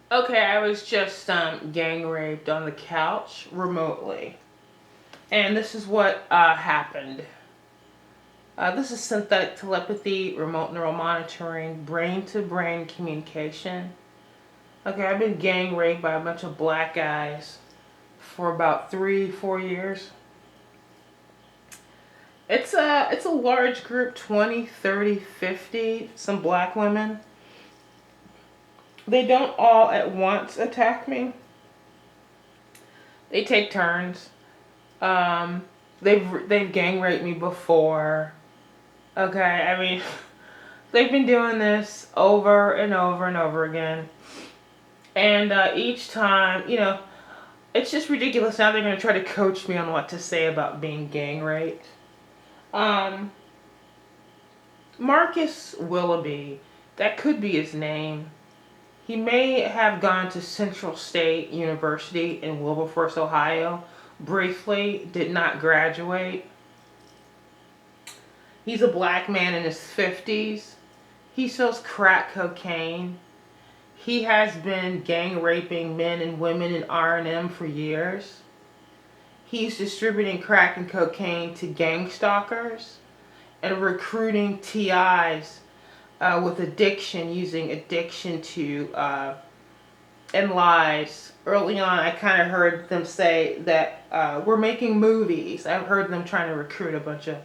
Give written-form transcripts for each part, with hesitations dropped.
Okay, I was just gang raped on the couch remotely. And this is what happened. This is synthetic telepathy, remote neural monitoring, brain to brain communication. Okay, I've been gang raped by a bunch of black guys for about 3, 4 years. It's a large group, 20, 30, 50. Some black women. They don't all at once attack me. They take turns. Um, they've gang raped me before. Okay, I mean, they've been doing this over and over and over again, and each time, it's just ridiculous. Now they're gonna try to coach me on what to say about being gang raped. Um, Marcus Willoughby, that could be his name. He may have gone to Central State University in Wilberforce, Ohio. Briefly, did not graduate. He's a black man in his 50s. He sells crack cocaine. He has been gang raping men and women in R&M for years. He's distributing crack and cocaine to gang stalkers and recruiting TIs with addiction, using addiction to and lies. Early on, I kind of heard them say that we're making movies. I've heard them trying to recruit a bunch of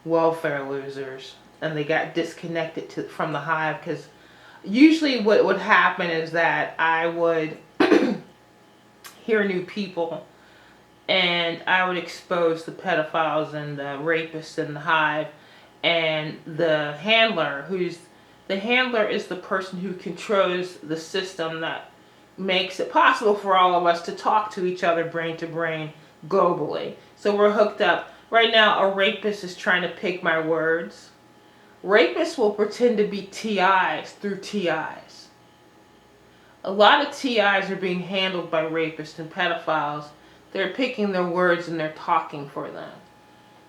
welfare losers, and they got disconnected from the hive because usually what would happen is that I would hear new people and I would expose the pedophiles and the rapists in the hive, and the handler is the person who controls the system that makes it possible for all of us to talk to each other brain to brain globally. So we're hooked up. Right now, a rapist is trying to pick my words. Rapists will pretend to be TIs through TIs. A lot of TIs are being handled by rapists and pedophiles. They're picking their words and they're talking for them.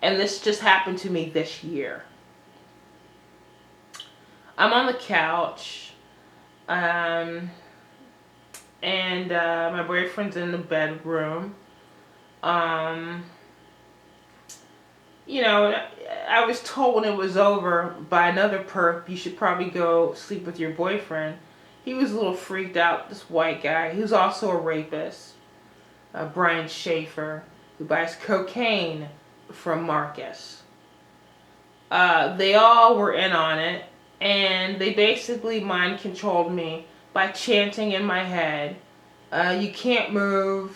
And this just happened to me this year. I'm on the couch, and my boyfriend's in the bedroom. Um, I was told when it was over by another perp, you should probably go sleep with your boyfriend. He was a little freaked out, this white guy. He was also a rapist, Brian Schaefer, who buys cocaine from Marcus. They all were in on it, and they basically mind controlled me by chanting in my head, you can't move,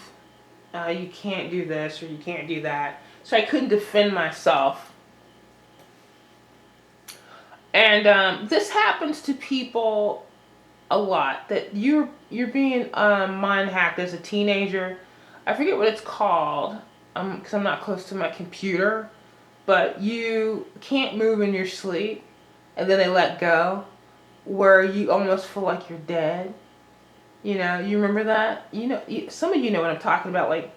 you can't do this, or you can't do that. So I couldn't defend myself. And this happens to people a lot, that you're being mind hacked as a teenager. I forget what it's called, because I'm not close to my computer, but you can't move in your sleep, and then they let go, where you almost feel like you're dead. You remember that? Some of you know what I'm talking about. Like,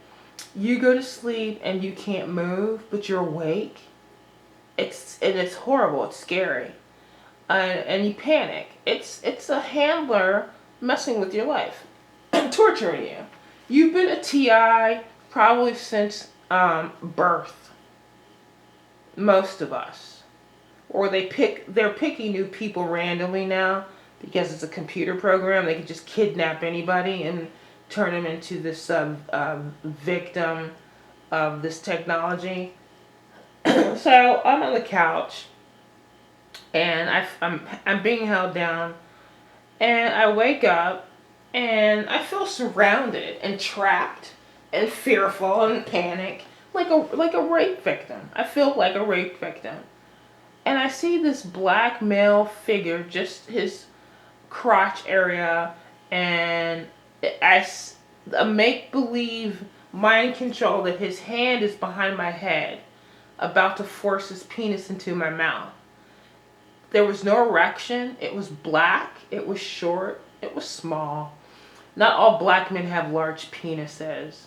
you go to sleep and you can't move, but you're awake. It's horrible. It's scary, and you panic. It's a handler messing with your life, torturing you. You've been a TI probably since birth. Most of us, or they're picking new people randomly now because it's a computer program. They can just kidnap anybody and turn them into this victim of this technology. So I'm on the couch, and I'm being held down, and I wake up, and I feel surrounded and trapped and fearful and panic, like a rape victim. I feel like a rape victim, and I see this black male figure, just his crotch area, and a make believe mind control that his hand is behind my head, about to force his penis into my mouth. There was no erection. It was black. It was short. It was small. Not all black men have large penises.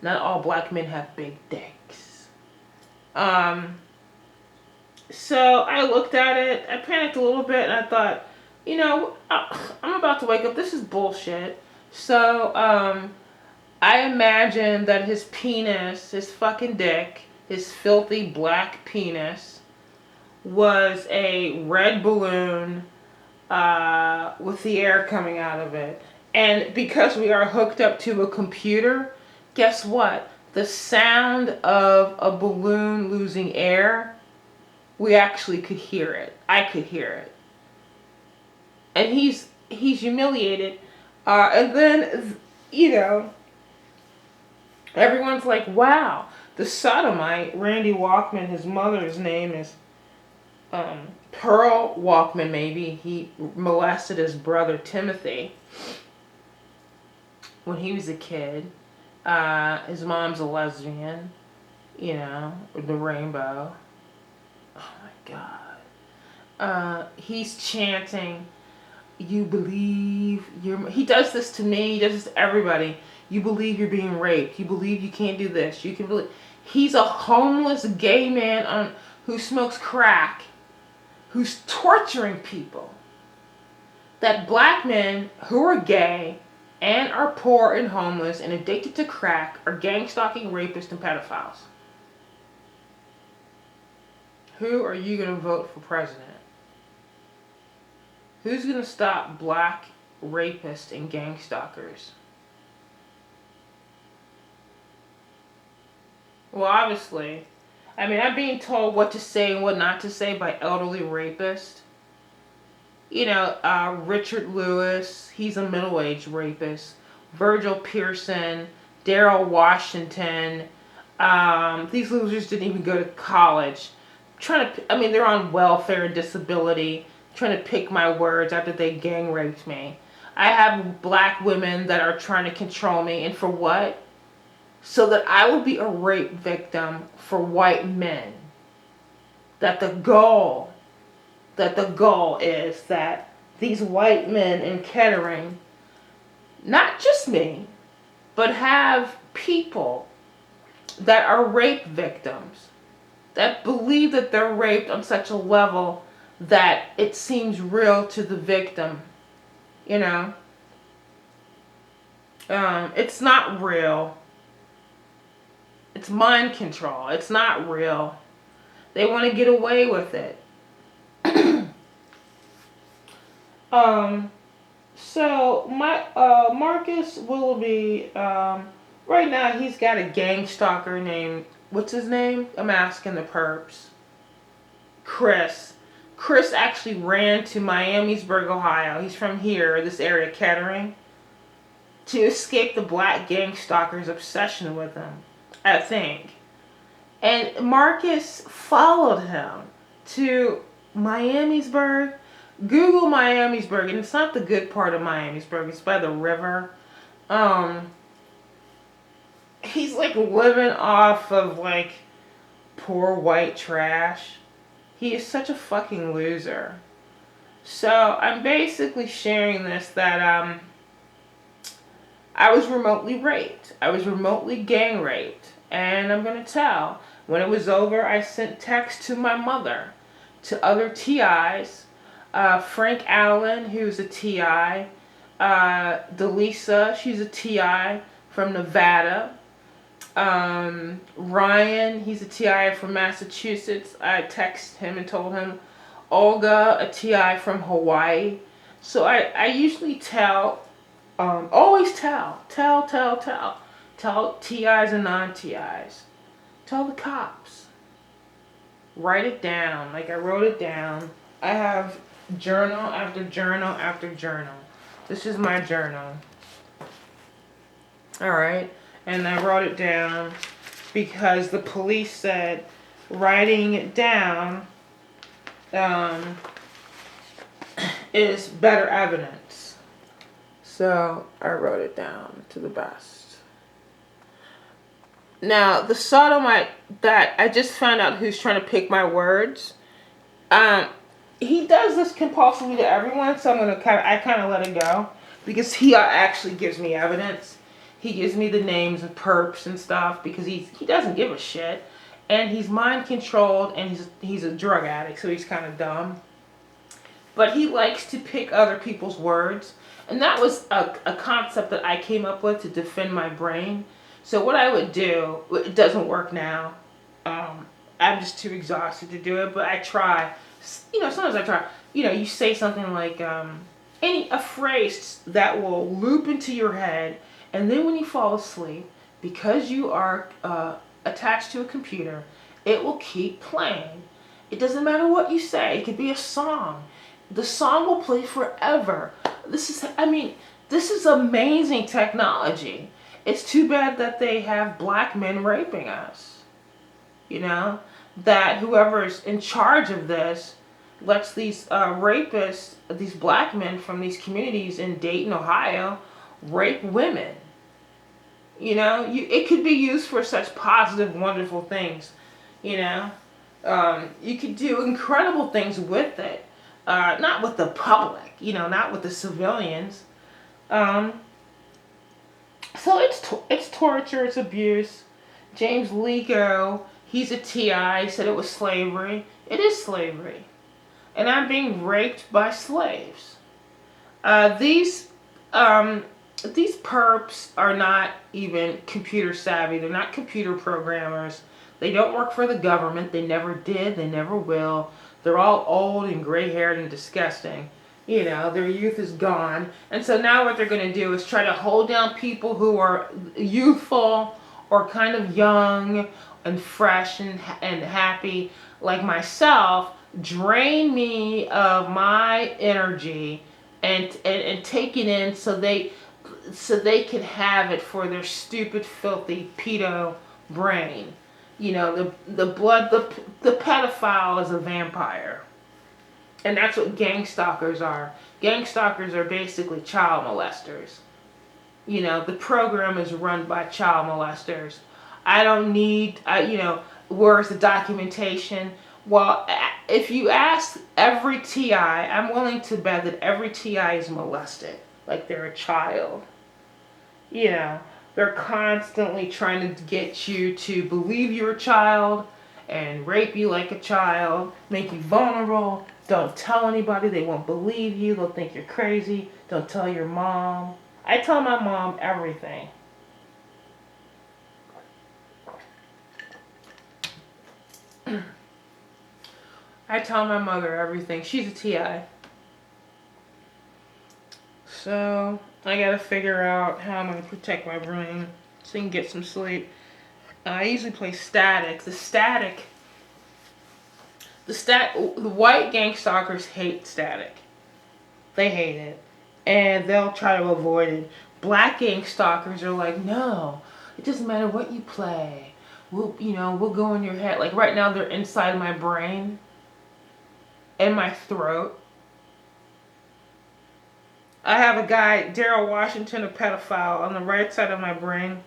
Not all black men have big dicks. Um, so I looked at it. I panicked a little bit, and I thought, I'm about to wake up. This is bullshit. So, I imagine that his penis, his fucking dick, his filthy black penis, was a red balloon with the air coming out of it. And because we are hooked up to a computer, guess what? The sound of a balloon losing air, we actually could hear it. I could hear it. And he's humiliated. And then, you know, everyone's like, wow, the sodomite, Randy Walkman, his mother's name is Pearl Walkman, maybe. He molested his brother Timothy when he was a kid. His mom's a lesbian, you know, the rainbow. Oh my God. He's chanting, you believe you're. He does this to me, he does this to everybody. You believe you're being raped. You believe you can't do this. You can believe. He's a homeless gay man who smokes crack, who's torturing people. That black men who are gay and are poor and homeless and addicted to crack are gang stalking rapists and pedophiles. Who are you going to vote for president? Who's going to stop black rapists and gang stalkers? Well, obviously. I mean, I'm being told what to say and what not to say by elderly rapists. You know, Richard Lewis, he's a middle-aged rapist. Virgil Pearson, Daryl Washington. These losers didn't even go to college. They're on welfare and disability, trying to pick my words after they gang raped me. I have black women that are trying to control me, and for what? So that I will be a rape victim for white men. That the goal is that these white men in Kettering, not just me, but have people that are rape victims, that believe that they're raped on such a level that it seems real to the victim. You know? It's not real. It's mind control. It's not real. They want to get away with it. So my Marcus Willoughby, right now he's got a gang stalker named, what's his name? I'm asking the perps. Chris. Chris actually ran to Miamisburg, Ohio. He's from here, this area, Kettering, to escape the black gang stalker's obsession with him, I think. And Marcus followed him to Miamisburg. Google Miamisburg, and it's not the good part of Miamisburg. It's by the river. He's like living off of like poor white trash. He is such a fucking loser. So I'm basically sharing this that I was remotely raped. I was remotely gang raped, and I'm gonna tell. When it was over, I sent texts to my mother, to other TIs. Frank Allen, who's a TI. Delisa, she's a TI from Nevada. Ryan, he's a TI from Massachusetts. I texted him and told him. Olga, a TI from Hawaii. So I usually tell, always tell TIs and non-TIs. Tell the cops. Write it down. Like I wrote it down. I have journal after journal after journal. This is my journal. Alright. And I wrote it down because the police said writing it down is better evidence. So I wrote it down to the best. Now, the sodomite that I just found out who's trying to pick my words, he does this compulsively to everyone, so I kind of let it go because he actually gives me evidence. He gives me the names of perps and stuff because he doesn't give a shit, and he's mind controlled, and he's a drug addict, so he's kind of dumb. but he likes to pick other people's words. And that was a concept that I came up with to defend my brain. So what I would do, it doesn't work now. Um, I'm just too exhausted to do it, but I try. Sometimes I try. You say something like a phrase that will loop into your head, and then when you fall asleep, because you are attached to a computer, it will keep playing. It doesn't matter what you say. It could be a song. The song will play forever. This is amazing technology. It's too bad that they have black men raping us. You know, that whoever's in charge of this lets these rapists, these black men from these communities in Dayton, Ohio, rape women. It could be used for such positive, wonderful things. You know, you could do incredible things with it. Not with the public, not with the civilians. Um, so it's torture, it's abuse. James Lico, he's a TI, said it was slavery. It is slavery, and I'm being raped by slaves. Uh, these um, these perps are not even computer savvy. They're not computer programmers. They don't work for the government. They never did. They never will. They're all old and gray-haired and disgusting. Their youth is gone. And so now what they're going to do is try to hold down people who are youthful or kind of young and fresh and happy like myself, drain me of my energy and take it in so they can have it for their stupid, filthy pedo brain. The pedophile is a vampire. And that's what gang stalkers are. Gang stalkers are basically child molesters. The program is run by child molesters. I don't need, where's the documentation? Well, if you ask every TI, I'm willing to bet that every TI is molested, like they're a child. You know, they're constantly trying to get you to believe you're a child and rape you like a child, make you vulnerable. Don't tell anybody, they won't believe you, they'll think you're crazy. Don't tell your mom. I tell my mom everything. I tell my mother everything. She's a TI. So I gotta figure out how I'm gonna protect my brain so I can get some sleep. I usually play static. The white gang stalkers hate static. They hate it. And they'll try to avoid it. Black gang stalkers are like, no, it doesn't matter what you play. We'll go in your head. Like right now they're inside my brain and my throat. I have a guy, Daryl Washington, a pedophile, on the right side of my brain.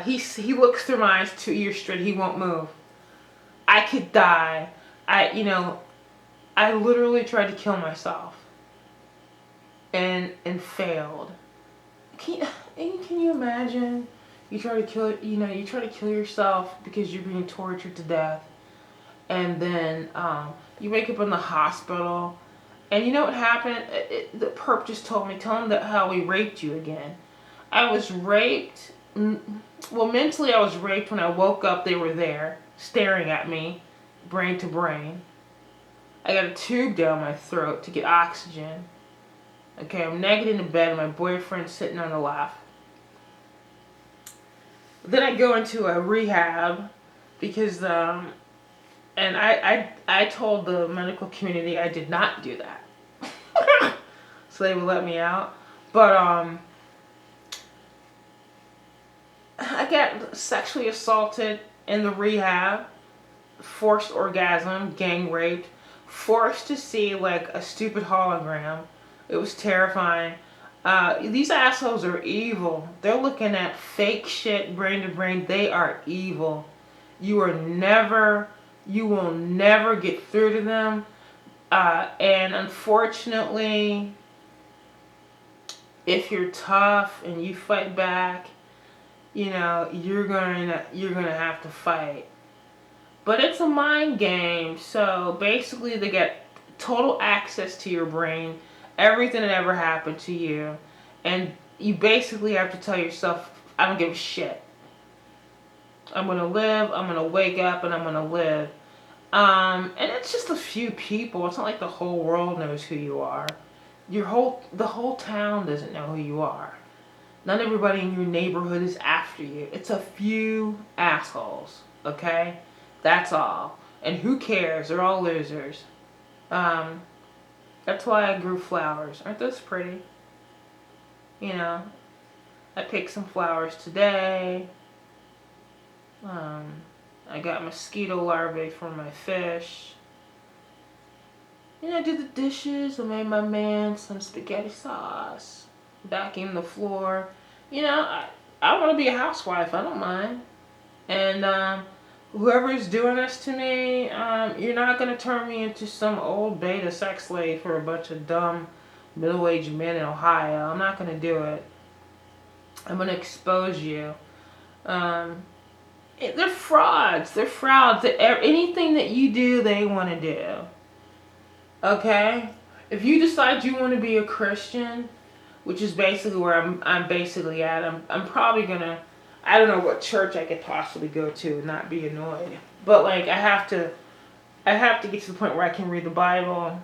He looks through my eyes 2 years straight. He won't move. I could die. I literally tried to kill myself and failed. Can you imagine? You try to kill yourself because you're being tortured to death, and then you wake up in the hospital. And you know what happened? The perp just told me, tell him how we raped you again. I was raped. Well, mentally I was raped. When I woke up, they were there, staring at me, brain to brain. I got a tube down my throat to get oxygen. Okay, I'm naked in the bed, and my boyfriend's sitting on the left. Then I go into a rehab because, and I told the medical community I did not do that. So they would let me out. But I got sexually assaulted in the rehab, forced orgasm, gang raped, forced to see like a stupid hologram. It was terrifying. These assholes are evil. They're looking at fake shit brain to brain. They are evil. You will never get through to them. And unfortunately, if you're tough and you fight back, you're gonna have to fight. But it's a mind game. So basically, they get total access to your brain, everything that ever happened to you, and you basically have to tell yourself, I don't give a shit. I'm gonna live. I'm gonna wake up, and I'm gonna live. And it's just a few people. It's not like the whole world knows who you are. The whole town doesn't know who you are. Not everybody in your neighborhood is after you. It's a few assholes. Okay, that's all. And who cares? They're all losers. Um, that's why I grew flowers. Aren't those pretty? You know, I picked some flowers today. Um, I got mosquito larvae for my fish. I did the dishes. I made my man some spaghetti sauce. Vacuumed the floor. I want to be a housewife. I don't mind. And whoever's doing this to me, you're not going to turn me into some old beta sex slave for a bunch of dumb middle-aged men in Ohio. I'm not going to do it. I'm going to expose you. They're frauds. They're frauds. Anything that you do, they want to do. Okay? If you decide you want to be a Christian, which is basically where I'm basically at, I'm probably going to, I don't know what church I could possibly go to and not be annoyed. But like I have to get to the point where I can read the Bible.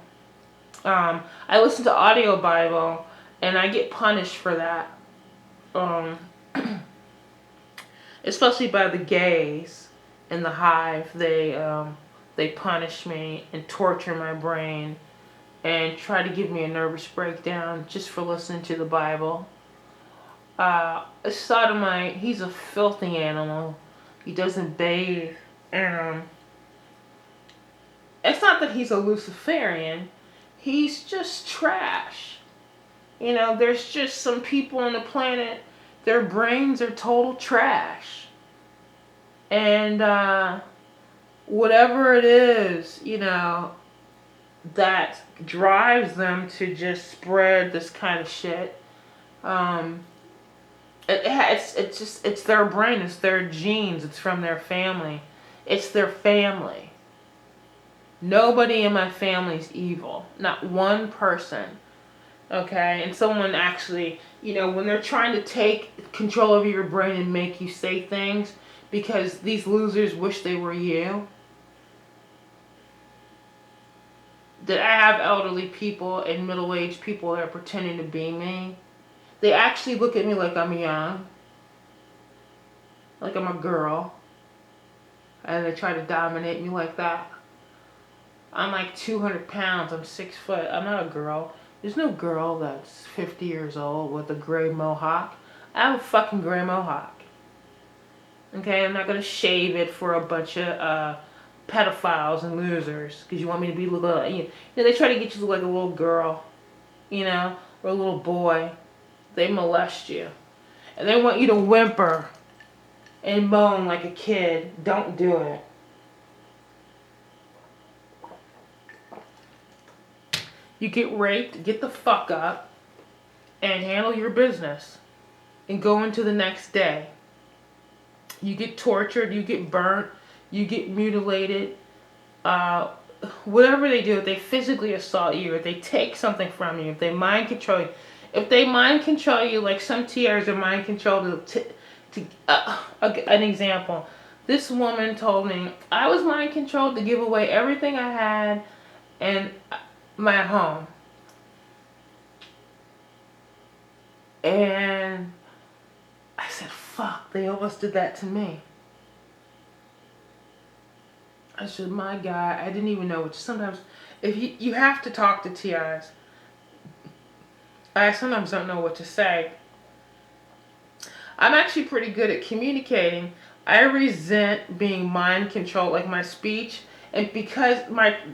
I listen to audio Bible and I get punished for that. Especially by the gays in the hive. They punish me and torture my brain and try to give me a nervous breakdown just for listening to the Bible. A sodomite, he's a filthy animal. He doesn't bathe. It's not that he's a Luciferian. He's just trash. There's just some people on the planet, their brains are total trash. And whatever it is, that drives them to just spread this kind of shit. It's their brain, it's their genes, it's from their family. It's their family. Nobody in my family is evil. Not one person. Okay? And someone actually, when they're trying to take control of your brain and make you say things because these losers wish they were you. That I have elderly people and middle-aged people that are pretending to be me. They actually look at me like I'm young. Like I'm a girl. And they try to dominate me like that. I'm like 200 pounds. I'm 6 foot. I'm not a girl. There's no girl that's 50 years old with a gray mohawk. I have a fucking gray mohawk. Okay? I'm not going to shave it for a bunch of pedophiles and losers. Because you want me to be little. They try to get you to look like a little girl. Or a little boy. They molest you. And they want you to whimper and moan like a kid. Don't do it. You get raped, get the fuck up, and handle your business. And go into the next day. You get tortured, you get burnt, you get mutilated. Whatever they do, if they physically assault you, if they take something from you, if they mind control you, like some TRs are mind controlled an example. This woman told me I was mind controlled to give away everything I had and my home. And I said, fuck, they almost did that to me. I said, my God, I didn't even know what. Sometimes, if you have to talk to TIs. I sometimes don't know what to say. I'm actually pretty good at communicating. I resent being mind controlled, like my speech, and because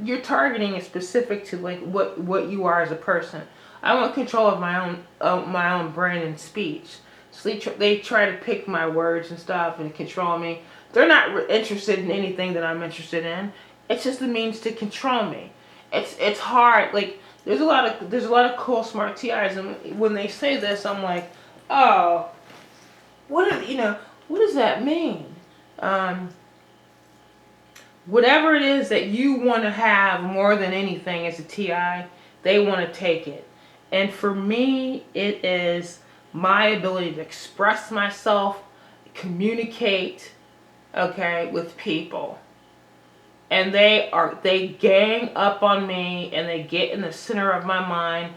your targeting is specific to like what you are as a person. I want control of my own brain and speech. So they try to pick my words and stuff and control me. They're not interested in anything that I'm interested in. It's just a means to control me. It's hard. Like there's a lot of cool smart TIs, and when they say this, I'm like, oh, what does that mean? Whatever it is that you want to have more than anything as a TI, they want to take it. And for me, it is my ability to express myself, communicate, okay, with people. And they gang up on me and they get in the center of my mind.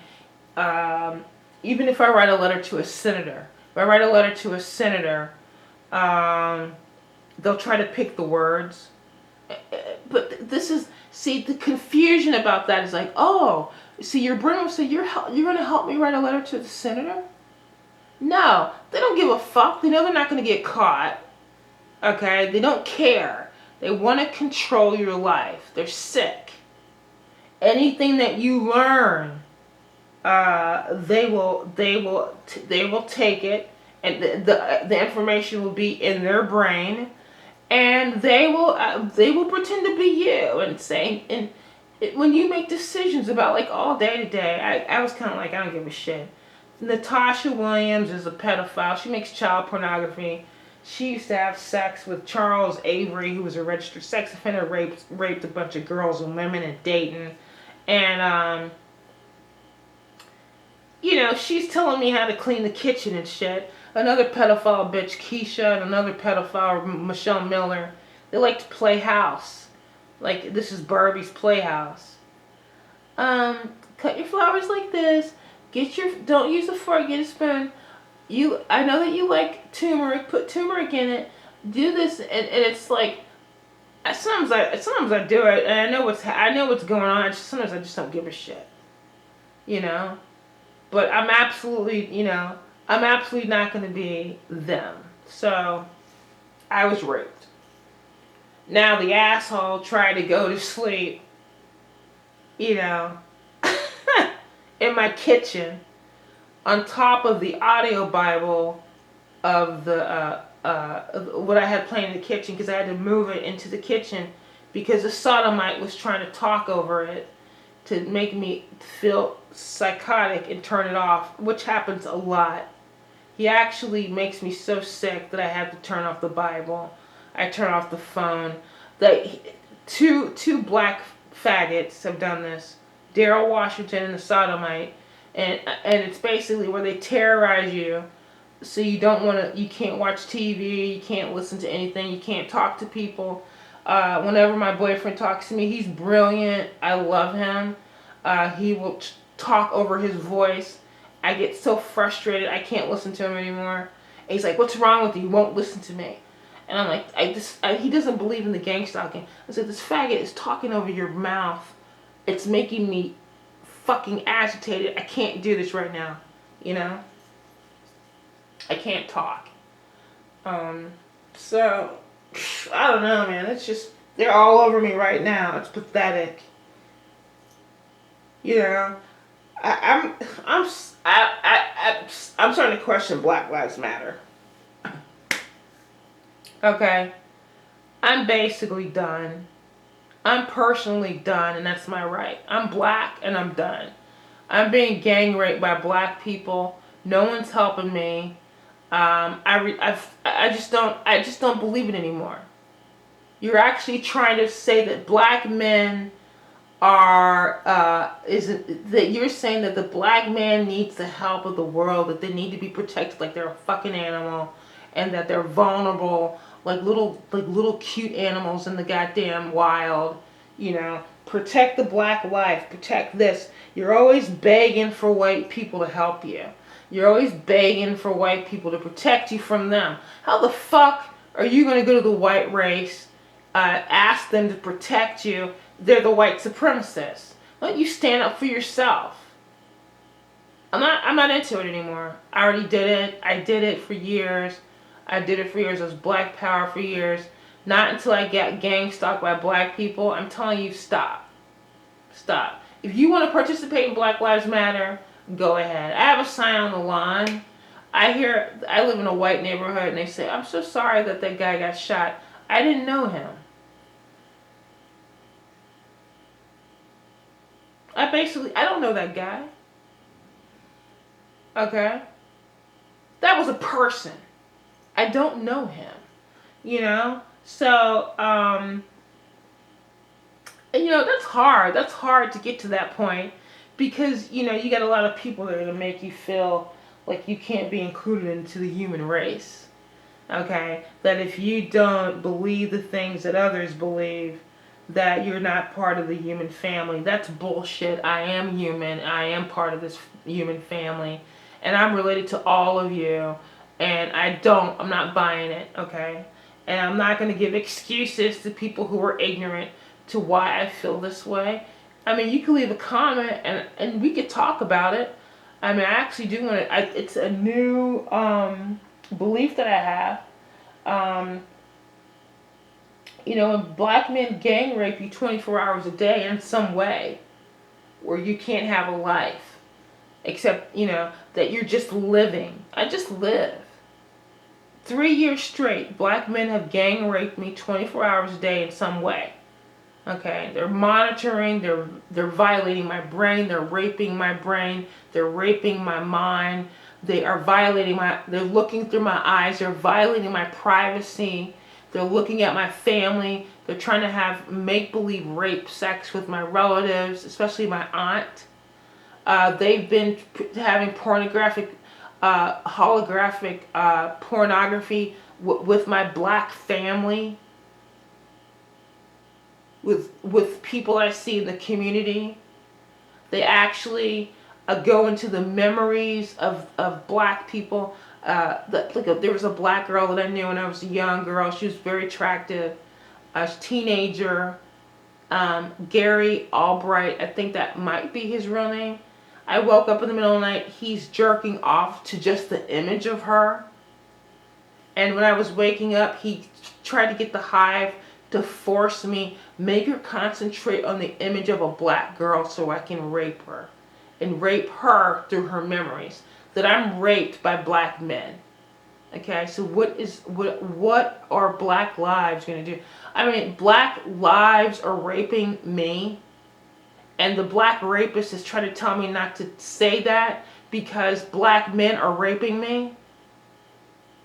Even if I write a letter to a senator, if I write a letter to a senator, um, they'll try to pick the words. But this is, see, the confusion about that is like, oh, see, your brain will say, you're going to help me write a letter to the senator? No, they don't give a fuck. They know they're not going to get caught. Okay? They don't care. They want to control your life. They're sick. Anything that you learn, they will take it, and the information will be in their brain, and they will pretend to be you and say, and when you make decisions about like all day to day, I was kind of like, I don't give a shit. Natasha Williams is a pedophile. She makes child pornography. She used to have sex with Charles Avery, who was a registered sex offender, raped a bunch of girls and women in Dayton. And, she's telling me how to clean the kitchen and shit. Another pedophile bitch, Keisha, and another pedophile, Michelle Miller. They like to play house. Like, this is Barbie's playhouse. Cut your flowers like this. Don't use a fork, get a spoon. I know that you like turmeric. Put turmeric in it. Do this, and it's like, sometimes I do it, and I know what's going on. Sometimes I just don't give a shit, you know. But I'm absolutely not going to be them. So I was raped. Now the asshole tried to go to sleep, you know, in my kitchen, on top of the audio Bible of the what I had playing in the kitchen, because I had to move it into the kitchen because the sodomite was trying to talk over it to make me feel psychotic and turn it off, which happens a lot. He actually makes me so sick that I have to turn off the Bible. I turn off the phone. Two black faggots have done this. Daryl Washington and the sodomite. And it's basically where they terrorize you, so you can't watch TV, you can't listen to anything, you can't talk to people. Whenever my boyfriend talks to me, he's brilliant. I love him. He will talk over his voice. I get so frustrated, I can't listen to him anymore. And he's like, "What's wrong with you? You won't listen to me." And I'm like, he doesn't believe in the gang stalking. I said, "This faggot is talking over your mouth. It's making me fucking agitated. I can't do this right now. You know? I can't talk." So, I don't know, man. It's just, they're all over me right now. It's pathetic. You know? I'm starting to question Black Lives Matter. Okay? I'm basically done. I'm personally done, and that's my right. I'm black, and I'm done. I'm being gang raped by black people. No one's helping me. I just don't believe it anymore. You're actually trying to say that black men that you're saying that the black man needs the help of the world, that they need to be protected like they're a fucking animal, and that they're vulnerable like little cute animals in the goddamn wild, you know. Protect the black life, protect this. You're always begging for white people to help you. You're always begging for white people to protect you from them. How the fuck are you going to go to the white race, ask them to protect you? They're the white supremacists. Let you stand up for yourself. I'm not into it anymore. I already did it. I did it for years. I was black power for years. Not until I got gang stalked by black people. I'm telling you, stop. Stop. If you want to participate in Black Lives Matter, go ahead. I have a sign on the lawn. I live in a white neighborhood, and they say, "I'm so sorry that guy got shot. I didn't know him." I don't know that guy. Okay? That was a person. I don't know him. You know? So, And that's hard. That's hard to get to that point because you got a lot of people that are gonna make you feel like you can't be included into the human race. Okay, that if you don't believe the things that others believe, that you're not part of the human family. That's bullshit. I am human. I am part of this human family, and I'm related to all of you. And I'm not buying it. Okay, and I'm not going to give excuses to people who are ignorant to why I feel this way. I mean, you can leave a comment and we could talk about it. I mean, I actually do want to. It's a new belief that I have. Um, when black men gang rape you 24 hours a day in some way, where you can't have a life, except, that you're just living. I just live. 3 years straight, black men have gang raped me 24 hours a day in some way. Okay, they're monitoring, they're violating my brain, they're raping my brain, they're raping my mind, they're looking through my eyes, they're violating my privacy, they're looking at my family, they're trying to have make-believe rape sex with my relatives, especially my aunt. They've been having holographic pornography with my black family, with people I see in the community. They actually go into the memories of black people. There was a black girl that I knew when I was a young girl. She was very attractive. A teenager. Gary Albright. I think that might be his real name. I woke up in the middle of the night. He's jerking off to just the image of her. And when I was waking up, he tried to get the hive to force me, make her concentrate on the image of a black girl so I can rape her. And rape her through her memories. That I'm raped by black men. Okay, so what are black lives going to do? I mean, black lives are raping me. And the black rapist is trying to tell me not to say that because black men are raping me.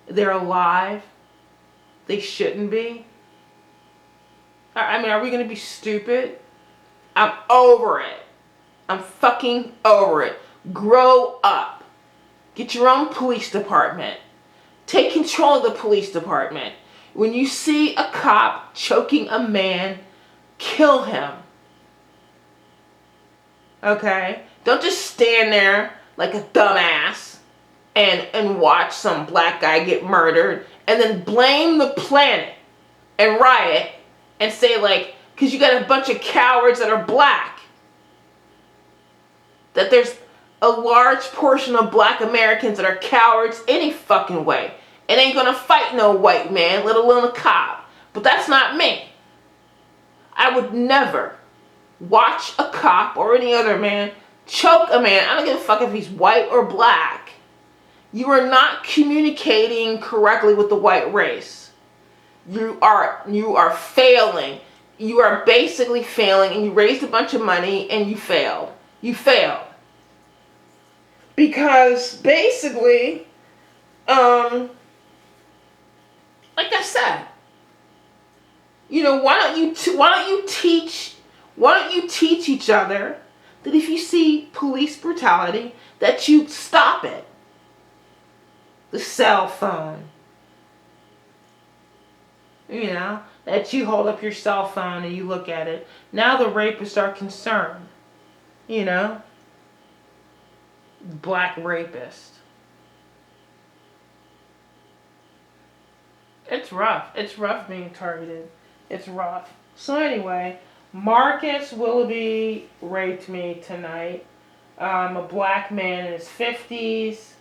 They're alive. They shouldn't be. I mean, are we going to be stupid? I'm over it. I'm fucking over it. Grow up. Get your own police department. Take control of the police department. When you see a cop choking a man, kill him. Okay? Don't just stand there like a dumbass and watch some black guy get murdered and then blame the planet and riot and say, like, because you got a bunch of cowards that are black, that there's a large portion of black Americans that are cowards any fucking way and ain't gonna fight no white man, let alone a cop. But that's not me. I would never watch a cop or any other man choke a man. I don't give a fuck if he's white or black. You are not communicating correctly with the white race. You are failing. You are basically failing, and you raised a bunch of money and you failed. You failed. Because basically, like I said, why don't you teach each other that if you see police brutality, that you stop it. The cell phone. That you hold up your cell phone and you look at it. Now the rapists are concerned. Black rapist. It's rough. It's rough being targeted. It's rough. So anyway, Marcus Willoughby raped me tonight. A black man in his 50s.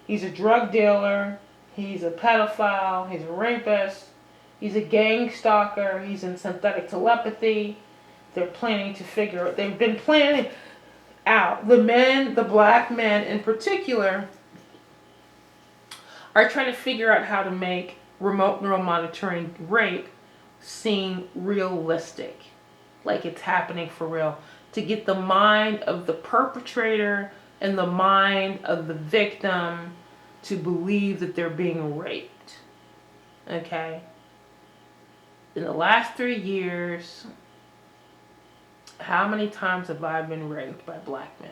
He's a drug dealer. He's a pedophile. He's a rapist. He's a gang stalker. He's in synthetic telepathy. They've been planning out. The black men in particular, are trying to figure out how to make remote neural monitoring rape seem realistic. Like it's happening for real. To get the mind of the perpetrator and the mind of the victim to believe that they're being raped. Okay? In the last 3 years, How many times have I been raped by black men?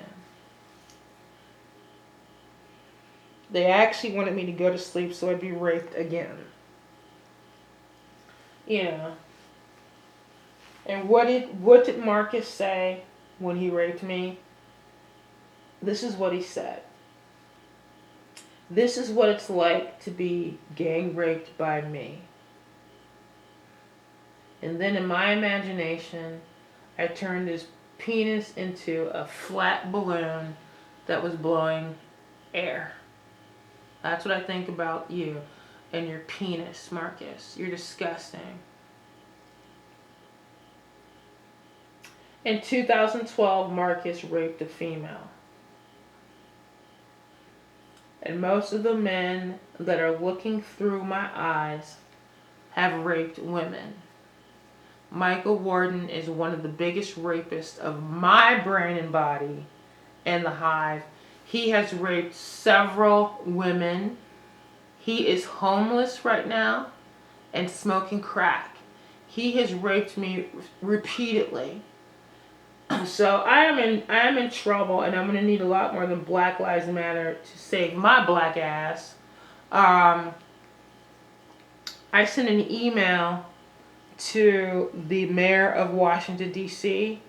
They actually wanted me to go to sleep so I'd be raped again. You know. And what did Marcus say when he raped me? This is what he said. This is what it's like to be gang raped by me. And then in my imagination, I turned his penis into a flat balloon that was blowing air. That's what I think about you and your penis, Marcus. You're disgusting. In 2012, Marcus raped a female. And most of the men that are looking through my eyes have raped women. Michael Warden is one of the biggest rapists of my brain and body in the hive. He has raped several women. He is homeless right now and smoking crack. He has raped me repeatedly. So I am in trouble, and I'm gonna need a lot more than Black Lives Matter to save my black ass. I sent an email to the mayor of Washington D.C.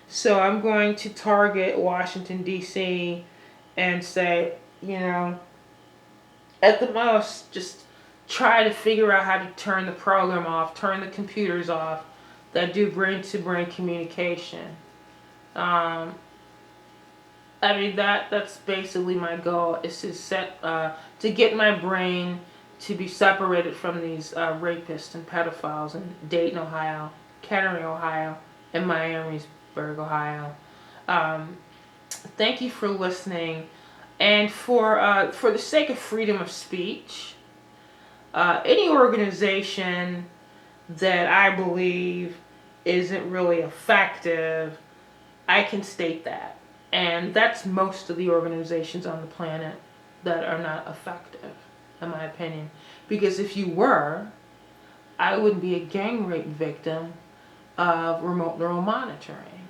So I'm going to target Washington D.C. and say, at the most, just try to figure out how to turn the program off, turn the computers off that do brain-to-brain communication. That's basically my goal, is to get my brain to be separated from these rapists and pedophiles in Dayton, Ohio, Kettering, Ohio, and Miamisburg, Ohio. Thank you for listening, and for the sake of freedom of speech, any organization that I believe isn't really effective, I can state that. And that's most of the organizations on the planet that are not effective, in my opinion. Because if you were, I would be a gang rape victim of remote neural monitoring.